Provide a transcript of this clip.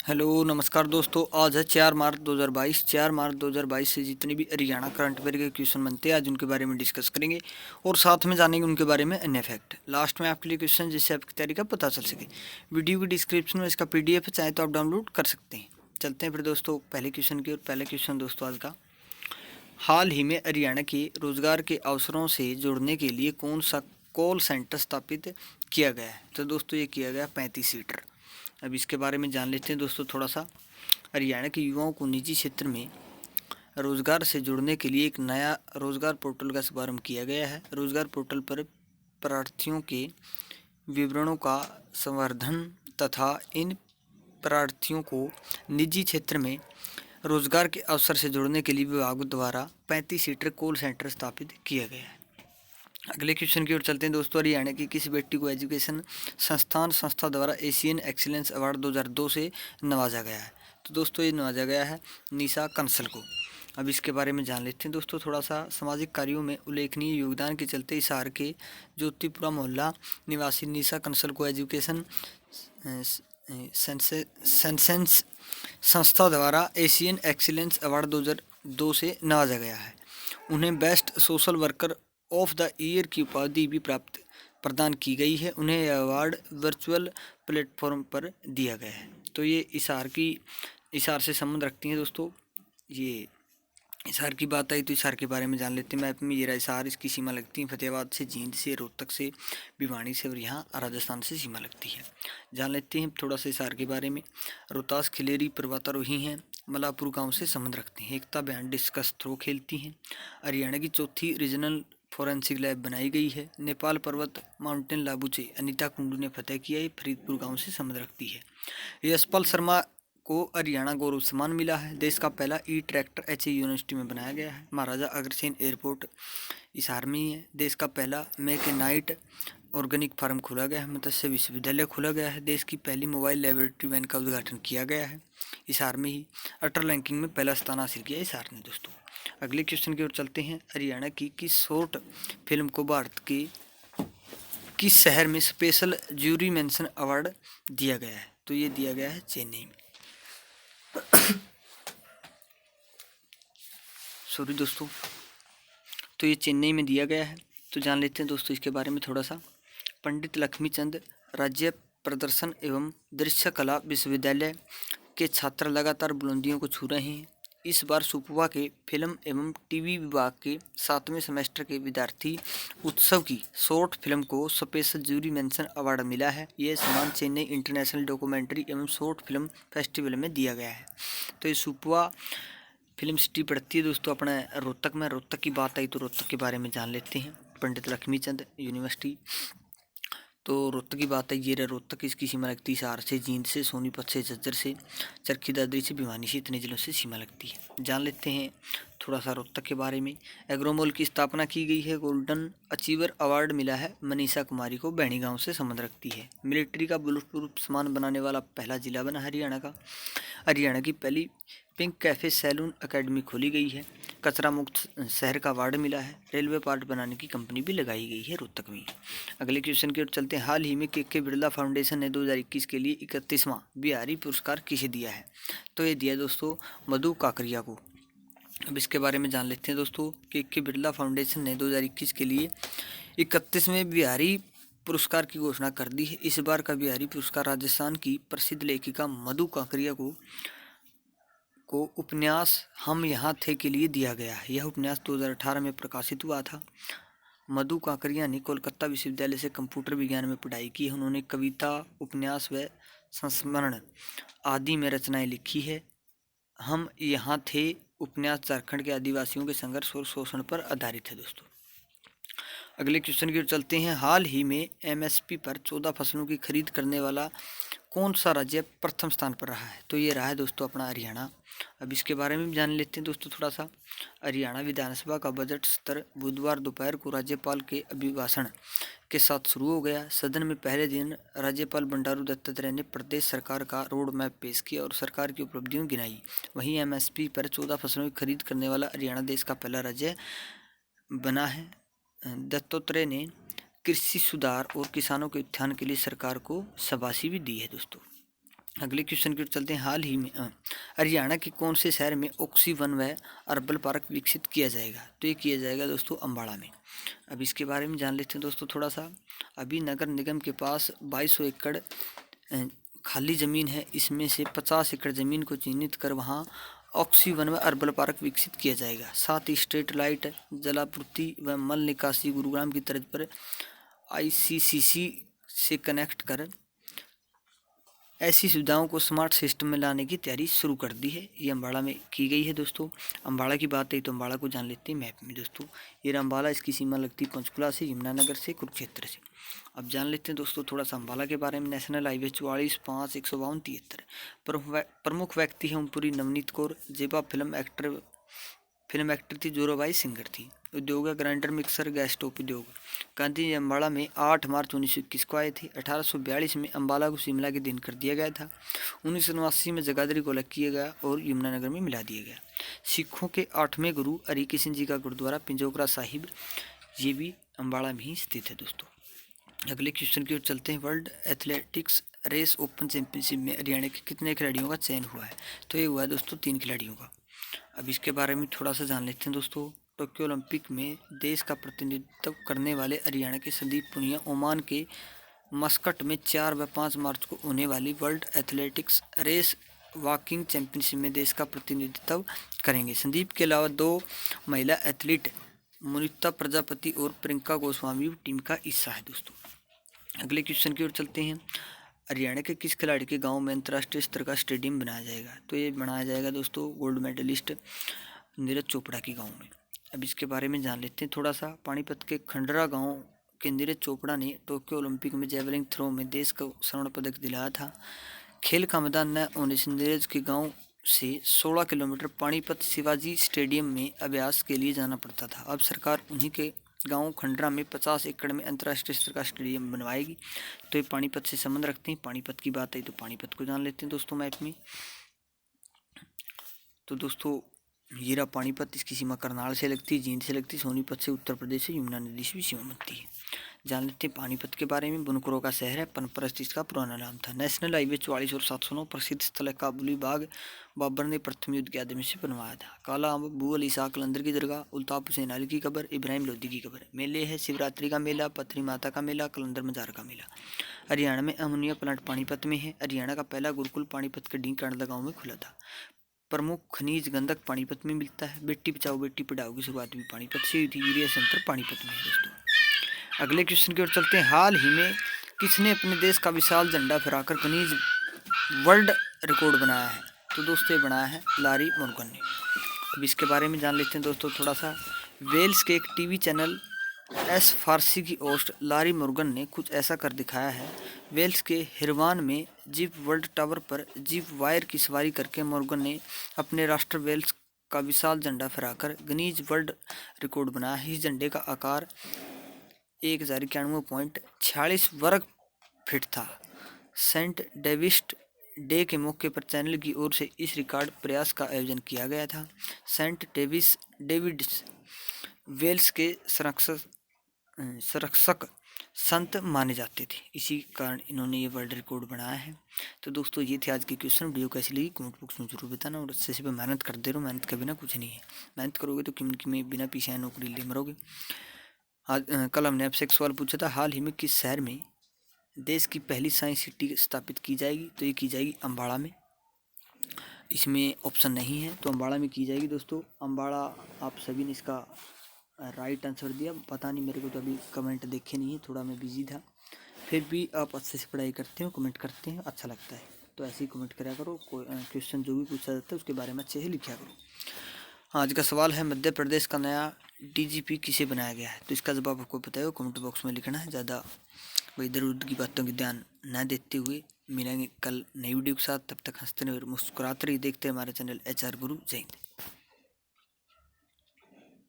Hello नमस्कार दोस्तों। आज है 4 मार्च 2022। 4 मार्च 2022 से जितने भी हरियाणा करंट अफेयर के क्वेश्चन बनते हैं आज उनके बारे में डिस्कस करेंगे और साथ में जानेंगे उनके बारे में अन्य फैक्ट। लास्ट में आपके लिए क्वेश्चन जिससे आपकी तैयारी का पता चल सके। वीडियो की डिस्क्रिप्शन में इसका PDF है, चाहे तो आप डाउनलोड कर सकते हैं। चलते हैं फिर दोस्तों पहले क्वेश्चन की। और पहले क्वेश्चन दोस्तों आज का, हाल ही में हरियाणा के रोजगार के अवसरों से जुड़ने के लिए कौन सा कॉल सेंटर स्थापित किया गया है? तो दोस्तों ये किया गया 35 सीटर। अब इसके बारे में जान लेते हैं दोस्तों थोड़ा सा। हरियाणा के युवाओं को निजी क्षेत्र में रोजगार से जुड़ने के लिए एक नया रोजगार पोर्टल का शुभारंभ किया गया है। रोजगार पोर्टल पर प्रार्थियों के विवरणों का संवर्धन तथा इन प्रार्थियों को निजी क्षेत्र में रोजगार के अवसर से जोड़ने के लिए विभाग द्वारा 35 सीटर कॉल सेंटर स्थापित किया गया है। अगले क्वेश्चन की ओर चलते हैं दोस्तों। हरियाणा की किस बेटी को एजुकेशन संस्था द्वारा एशियन एक्सीलेंस अवार्ड 2002 से नवाजा गया है? तो दोस्तों ये नवाजा गया है निशा कंसल को। अब इसके बारे में जान लेते हैं दोस्तों थोड़ा सा। सामाजिक कार्यों में उल्लेखनीय योगदान के चलते हिसार के ज्योतिपुरा मोहल्ला निवासी निशा कंसल को एजुकेशन सेंसेंस संस्था द्वारा एशियन एक्सीलेंस अवार्ड 2002 से नवाजा गया है। उन्हें best social worker of the year की उपाधि भी प्रदान की गई है। उन्हें यह अवार्ड वर्चुअल प्लेटफॉर्म पर दिया गया है। तो ये हिसार से संबंध रखती हैं दोस्तों। ये हिसार की बात आई तो हिसार के बारे में जान लेते हैं। मैप में ये रहा हिसार, इसकी सीमा लगती है फतेहाबाद से, जींद से, रोहतक से, भिवानी से और यहाँ राजस्थान से सीमा लगती है। जान लेते हैं थोड़ा सा हिसार के बारे में। रोहतास खिलेरी पर्वतारोही हैं। मलापुर गांव से संबंध रखते हैं। एकता बयान डिस्कस थ्रो खेलती हैं। हरियाणा की चौथी रीजनल फॉरेंसिक लैब बनाई गई है। नेपाल पर्वत माउंटेन लाबूचे अनीता कुंडू ने फतेह किया है। फरीदपुर गांव से संबंध रखती है। यशपाल शर्मा को हरियाणा गौरव सम्मान मिला है। देश का पहला ट्रैक्टर HE यूनिवर्सिटी में बनाया गया है। महाराजा अग्रसेन एयरपोर्ट हिसार में ही है। देश का पहला मैकेनाइट ऑर्गेनिक फार्म खोला गया है। मत्स्य विश्वविद्यालय खोला गया है। देश की पहली मोबाइल लेबोरेटरी वैन का उद्घाटन किया गया है हिसार में ही। अटल रैंकिंग में पहला स्थान हासिल किया हिसार ने दोस्तों। अगले क्वेश्चन की ओर चलते हैं। हरियाणा की किस शॉर्ट फिल्म को भारत के किस शहर में स्पेशल ज्यूरी मेंशन अवार्ड दिया गया है? तो ये दिया गया है चेन्नई में। सॉरी दोस्तों, तो ये चेन्नई में दिया गया है। तो जान लेते हैं दोस्तों इसके बारे में थोड़ा सा। पंडित लक्ष्मीचंद राज्य प्रदर्शन एवं दृश्य कला विश्वविद्यालय के छात्र लगातार बुलंदियों को छू रहे हैं। इस बार सुपवा के फिल्म एवं TV विभाग के 7वें सेमेस्टर के विद्यार्थी उत्सव की शॉर्ट फिल्म को स्पेशल ज्यूरी मेंशन अवार्ड मिला है। यह सम्मान चेन्नई इंटरनेशनल डॉक्यूमेंट्री एवं शॉर्ट फिल्म फेस्टिवल में दिया गया है। तो ये सुपवा फिल्म सिटी पड़ती है दोस्तों अपने रोहतक में। रोहतक की बात आई तो रोहतक के बारे में जान लेते हैं। पंडित लक्ष्मीचंद यूनिवर्सिटी, तो रोहतक की बात है ये रहा रोहतक। इसकी सीमा लगती है हिसार से, जींद से, सोनीपत से, झज्जर से, चरखी दादरी से, भिवानी से, इतने जिलों से सीमा लगती है। जान लेते हैं थोड़ा सा रोहतक के बारे में। एग्रोमोल की स्थापना की गई है। गोल्डन अचीवर अवार्ड मिला है मनीषा कुमारी को, बैणी गांव से संबंध रखती है। मिलिट्री का बुलेट प्रूफ सामान बनाने वाला पहला जिला बना हरियाणा का। हरियाणा की पहली पिंक कैफे सैलून एकेडमी खोली गई है। कचरा मुक्त शहर का अवार्ड मिला है। रेलवे पार्ट बनाने की कंपनी भी लगाई गई है रोहतक में। अगले क्वेश्चन की ओर चलते हैं। हाल ही में के बिरला फाउंडेशन ने 2021 के लिए 31वां बिहारी पुरस्कार किसे दिया है? तो ये दिया दोस्तों मधु काकरिया को। अब इसके बारे में जान लेते हैं दोस्तों। के बिरला फाउंडेशन ने 2021 के लिए 31वें बिहारी पुरस्कार की घोषणा कर दी है। इस बार का बिहारी पुरस्कार राजस्थान की प्रसिद्ध लेखिका मधु काकरिया को उपन्यास हम यहाँ थे के लिए दिया गया है। यह उपन्यास 2018 में प्रकाशित हुआ था। मधु काकरिया ने कोलकाता विश्वविद्यालय से कंप्यूटर विज्ञान में पढ़ाई की है। उन्होंने कविता, उपन्यास व संस्मरण आदि में रचनाएं लिखी है। हम यहाँ थे उपन्यास झारखंड के आदिवासियों के संघर्ष और शोषण पर आधारित है दोस्तों। अगले क्वेश्चन की ओर चलते हैं। हाल ही में MSP पर 14 फसलों की खरीद करने वाला कौन सा राज्य प्रथम स्थान पर रहा है? तो ये रहा है दोस्तों अपना हरियाणा। अब इसके बारे में भी जान लेते हैं दोस्तों थोड़ा सा। हरियाणा विधानसभा का बजट सत्र बुधवार दोपहर को राज्यपाल के अभिभाषण के साथ शुरू हो गया। सदन में पहले दिन राज्यपाल बंडारू दत्तात्रेय ने प्रदेश सरकार का रोड मैप पेश किया और सरकार की उपलब्धियों गिनाई। वहीं MSP पर 14 फसलों की खरीद करने वाला हरियाणा देश का पहला राज्य बना है। दत्तात्रेय ने कृषि सुधार और किसानों के उत्थान के लिए सरकार को शाबाशी भी दी है दोस्तों। अगले क्वेश्चन की ओर चलते हैं। हाल ही में हरियाणा के कौन से शहर में ऑक्सी वन व अर्बल पार्क विकसित किया जाएगा? तो ये किया जाएगा दोस्तों अम्बाड़ा में। अब इसके बारे में जान लेते हैं दोस्तों थोड़ा सा। अभी नगर निगम के पास 2200 एकड़ खाली ज़मीन है। इसमें से 50 एकड़ ज़मीन को चिन्हित कर वहाँ ऑक्सी वन व अर्बल पार्क विकसित किया जाएगा। साथ ही स्ट्रीट लाइट, जलापूर्ति व मल निकासी गुरुग्राम की तर्ज पर ICCC से कनेक्ट कर ऐसी सुविधाओं को स्मार्ट सिस्टम में लाने की तैयारी शुरू कर दी है। ये अम्बाड़ा में की गई है दोस्तों। अम्बाड़ा की बात है तो अम्बाड़ा को जान लेते हैं मैप में दोस्तों। ये अम्बाड़ा, इसकी सीमा लगती है पंचकुला से, यमुनानगर से, कुरुक्षेत्र से। अब जान लेते हैं दोस्तों थोड़ा सा अम्बाला के बारे में। National highway 44/5/152-73। प्रमुख व्यक्ति हैं ओमपुरी नवनीत कौर। जेबा फिल्म एक्टर थी, जोराबाई सिंगर थी। उद्योग है ग्राइंडर, मिक्सर, गैस स्टोव उद्योग। गांधी जी अम्बाड़ा में 8 मार्च 1921 को आए थे। 1842 में अम्बाला को शिमला के दिन कर दिया गया था। 1989 में जगाधरी को अलग किया गया और यमुनानगर में मिला दिया गया। सिखों के 8वें गुरु हरि किशन जी का गुरुद्वारा पिंजोकरा साहिब, ये भी अम्बाड़ा में ही स्थित है दोस्तों। अगले क्वेश्चन की ओर चलते हैं। World athletics race open championship में हरियाणा के कितने खिलाड़ियों का चयन हुआ है? तो ये हुआ है दोस्तों 3 खिलाड़ियों का। अब इसके बारे में थोड़ा सा जान लेते हैं दोस्तों। टोक्यो ओलंपिक में देश का प्रतिनिधित्व करने वाले हरियाणा के संदीप पुनिया ओमान के मस्कट में 4 व 5 मार्च को होने वाली world athletics race walking championship में देश का प्रतिनिधित्व करेंगे। संदीप के अलावा 2 महिला एथलीट मुनिता प्रजापति और प्रियंका गोस्वामी टीम का हिस्सा है दोस्तों। अगले क्वेश्चन की ओर चलते हैं। हरियाणा के किस खिलाड़ी के गांव में अंतर्राष्ट्रीय स्तर का स्टेडियम बनाया जाएगा? तो ये बनाया जाएगा दोस्तों गोल्ड मेडलिस्ट नीरज चोपड़ा के गांव में। अब इसके बारे में जान लेते हैं थोड़ा सा। पानीपत के खंडरा गांव के नीरज चोपड़ा ने टोक्यो ओलंपिक में जेवलिन थ्रो में देश को स्वर्ण पदक दिलाया था। खेल का मैदान न होने से नीरज के गाँव से 16 किलोमीटर पानीपत शिवाजी स्टेडियम में अभ्यास के लिए जाना पड़ता था। अब सरकार उन्हीं के गांव खंडरा में 50 एकड़ में अंतर्राष्ट्रीय स्तर का स्टेडियम बनवाएगी। तो ये पानीपत से संबंध रखते हैं। पानीपत की बात है तो पानीपत को जान लेते हैं दोस्तों मैप में। तो दोस्तों ये रहा पानीपत, इसकी सीमा करनाल से लगती है, जींद से लगती है, सोनीपत से उत्तर प्रदेश से, यमुना नदी से भी सीमा बनती है। जान लेते हैं पानीपत के बारे में। बुनकरों का शहर है, पनपरस्त इसका पुराना नाम था। नेशनल हाईवे 44 और 709 प्रसिद्ध स्थल है। काबुली बाग बाबर ने प्रथम युद्ध के आदमी से बनवाया था। काला अम्ब, बू अली शाह कलंदर की दरगाह, उल्ताफ हुसैन अली की कब्र, इब्राहिम लोधी की कब्र। मेले है शिवरात्रि का मेला, पथरी माता का मेला, कलंदर मजार का मेला। हरियाणा में अमोनिया प्लांट पानीपत में है। हरियाणा का पहला गुरुकुल पानीपत के डी कांडला गाँव में खुला था। प्रमुख खनिज गंधक पानीपत में मिलता है। बेटी बचाओ बेटी पढ़ाओ की शुरुआत भी पानीपत से हुई थी। यूरिया सेंटर पानीपत में है दोस्तों। अगले क्वेश्चन की ओर चलते हैं। हाल ही में किसने अपने देश का विशाल झंडा फहराकर खनिज वर्ल्ड रिकॉर्ड बनाया है? तो दोस्तों ये बनाया है लारी मोर्गन ने। अब इसके बारे में जान लेते हैं दोस्तों थोड़ा सा। वेल्स के एक टीवी चैनल एस फारसी की होस्ट लारी मोर्गन ने कुछ ऐसा कर दिखाया है। वेल्स के हिरवान में जीप वर्ल्ड टावर पर जीप वायर की सवारी करके मोर्गन ने अपने राष्ट्र वेल्स का विशाल झंडा फहराकर गिनीज वर्ल्ड रिकॉर्ड बनाया है। इस झंडे का आकार 1091.46 वर्ग फीट था। सेंट डेविस डे के मौके पर चैनल की ओर से इस रिकॉर्ड प्रयास का आयोजन किया गया था। सेंट डेविड्स वेल्स के संरक्षक संत माने जाते थे, इसी कारण इन्होंने ये वर्ल्ड रिकॉर्ड बनाया है। तो दोस्तों ये थे आज की क्वेश्चन। वीडियो कैसी लगी कमेंट बॉक्स में जरूर बताना और अच्छे से मेहनत करते रहो। मेहनत के बिना कुछ नहीं है। मेहनत करोगे तो कीमत में बिना पीछे नौकरी ले मरोगे। आज कल हमने आपसे एक सवाल पूछा था, हाल ही में किस शहर में देश की पहली साइंस सिटी स्थापित की जाएगी? तो ये की जाएगी अम्बाड़ा में। इसमें ऑप्शन नहीं है तो अम्बाड़ा में की जाएगी दोस्तों। अम्बाड़ा आप सभी ने इसका राइट आंसर दिया। पता नहीं, मेरे को तो अभी कमेंट देखे नहीं है, थोड़ा मैं बिजी था। फिर भी आप अच्छे से पढ़ाई करते हो, कमेंट करते हैं, अच्छा लगता है। तो ऐसे ही कमेंट करा करो। कोई क्वेश्चन जो भी पूछा जाता है उसके बारे में अच्छे से लिखा करो। आज का सवाल है, मध्य प्रदेश का नया DGP किसे बनाया गया है? तो इसका जवाब आपको पता है, कमेंट बॉक्स में लिखना है। ज़्यादा इधर उधर की बातों की ध्यान न देते हुए मिलेंगे कल नई वीडियो के साथ। तब तक हंसते रहिए और मुस्कुराते रहिए। देखते हैं हमारा चैनल HR गुरु। जय हिंद।